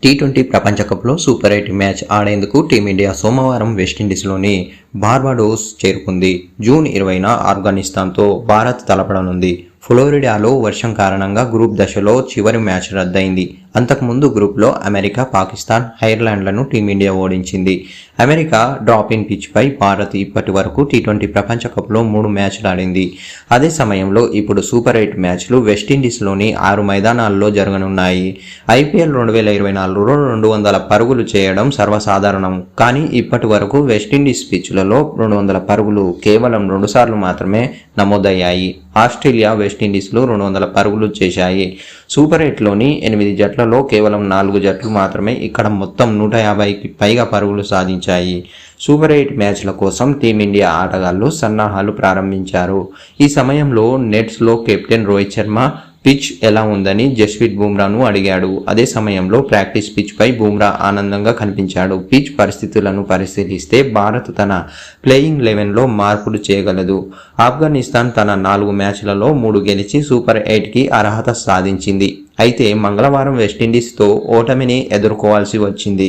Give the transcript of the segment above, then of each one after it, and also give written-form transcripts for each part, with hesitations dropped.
T20 ప్రపంచ కప్లో super 8 match ఆడేందుకు టీమిండియా సోమవారం వెస్టిండీస్లోని బార్బడోస్ చేరుకుంది. జూన్ 20న ఆఫ్ఘనిస్తాన్తో భారత్ తలపడనుంది. ఫ్లోరిడాలో వర్షం కారణంగా గ్రూప్ దశలో చివరి మ్యాచ్ రద్దయింది. అంతకుముందు గ్రూప్లో అమెరికా, పాకిస్తాన్, ఐర్లాండ్లను టీమిండియా ఓడించింది. అమెరికా డ్రాప్-ఇన్ పిచ్పై భారత్ ఇప్పటి వరకు టీ20 ప్రపంచ కప్లో 3 మ్యాచ్లు ఆడింది. అదే సమయంలో ఇప్పుడు సూపర్ 8 మ్యాచ్లు వెస్టిండీస్లోని 6 మైదానాల్లో జరగనున్నాయి. ఐపీఎల్ 2024లో 200 పరుగులు చేయడం సర్వసాధారణం. కానీ ఇప్పటి వరకు వెస్టిండీస్ పిచ్లలో 200 పరుగులు కేవలం 2 సార్లు మాత్రమే నమోదయ్యాయి. ఆస్ట్రేలియా, వెస్టిండీస్లు 200 పరుగులు చేశాయి. సూపర్ 8లోని 8 జట్లలో కేవలం 4 జట్లు మాత్రమే ఇక్కడ మొత్తం 150కి పైగా పరుగులు సాధించాయి. సూపర్ 8 మ్యాచ్ల కోసం టీమిండియా ఆటగాళ్లు సన్నాహాలు ప్రారంభించారు. ఈ సమయంలో నెట్స్లో కెప్టెన్ రోహిత్ శర్మ పిచ్ ఎలా ఉందని జస్ప్రీత్ బుమ్రాను అడిగాడు. అదే సమయంలో ప్రాక్టీస్ పిచ్పై బుమ్రా ఆనందంగా కనిపించాడు. పిచ్ పరిస్థితులను పరిశీలిస్తే భారత్ తన ప్లేయింగ్ 11లో మార్పులు చేయగలదు. ఆఫ్ఘనిస్తాన్ తన 4 మ్యాచ్లలో 3 గెలిచి సూపర్ 8కి అర్హత సాధించింది. అయితే మంగళవారం వెస్టిండీస్తో ఓటమిని ఎదుర్కోవాల్సి వచ్చింది.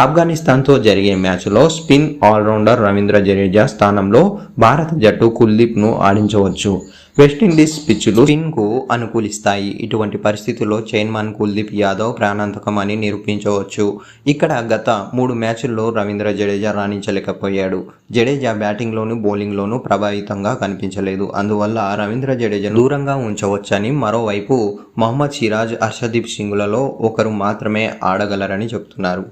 ఆఫ్ఘనిస్తాన్తో జరిగే మ్యాచ్లో స్పిన్ ఆల్రౌండర్ రవీంద్ర జడేజా స్థానంలో భారత జట్టు కుల్దీప్ను ఆడించవచ్చు. వెస్టిండీస్ పిచ్లు స్పిన్కు అనుకూలిస్తాయి. ఇటువంటి పరిస్థితుల్లో చైర్మన్ కుల్దీప్ యాదవ్ ప్రాణాంతకం అని నిరూపించవచ్చు. ఇక్కడ గత 3 మ్యాచ్ల్లో రవీంద్ర జడేజా రాణించలేకపోయాడు. జడేజా బ్యాటింగ్లోనూ బౌలింగ్లోనూ ప్రభావితంగా కనిపించలేదు. అందువల్ల రవీంద్ర జడేజాను దూరంగా ఉంచవచ్చని, మరోవైపు మహమ్మద్ సిరాజ్, హర్షదీప్ సింగ్లలో ఒకరు మాత్రమే ఆడగలరని చెబుతున్నారు.